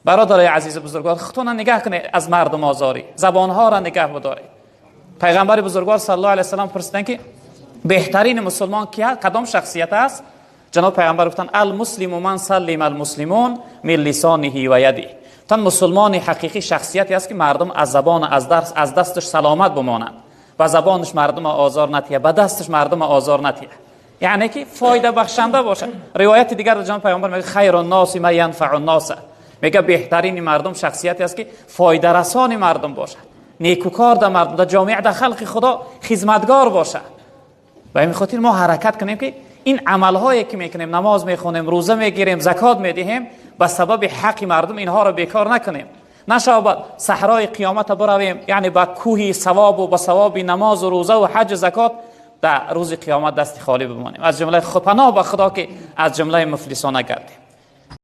برادرای عزیز بزرگوار، خودتون نگاه کنید از مردم آزاری، زبانها را نگه بدارید. پیغمبر بزرگوار صلی الله علیه و سلم پرسیدن که بهترین مسلمان کیه؟ کدام شخصیت است؟ جناب پیغمبر گفتن المسلم من سلم المسلمون من لسانه و یده. تن مسلمان حقیقی شخصیتی است که مردم از زبان از دستش سلامت بمانند و زبانش مردم آزار نتیه، به دستش مردم آزار نتیه، یعنی که فایده بخشنده باشه. روایت دیگر جناب پیغمبر میگه خیر الناس من ینفع الناس، میگه بهترین مردم شخصیتی است که فایده رسان مردم باشه، نیکوکار در مردم، در جامعه، در خلق خدا خدمتگار باشه. و همین خاطر ما حرکت کنیم که این عملهایی که میکنیم، نماز میخونیم، روزه میگیریم، زکات میدهیم، به سبب حق مردم اینها رو بیکار نکنیم. نشود صحرای قیامت برویم، یعنی با کوه ثواب و با ثواب نماز و روزه و حج زکات در روز قیامت دست خالی بمانیم. از جمله پناه به خدا که از جمله مفلسان نگردیم.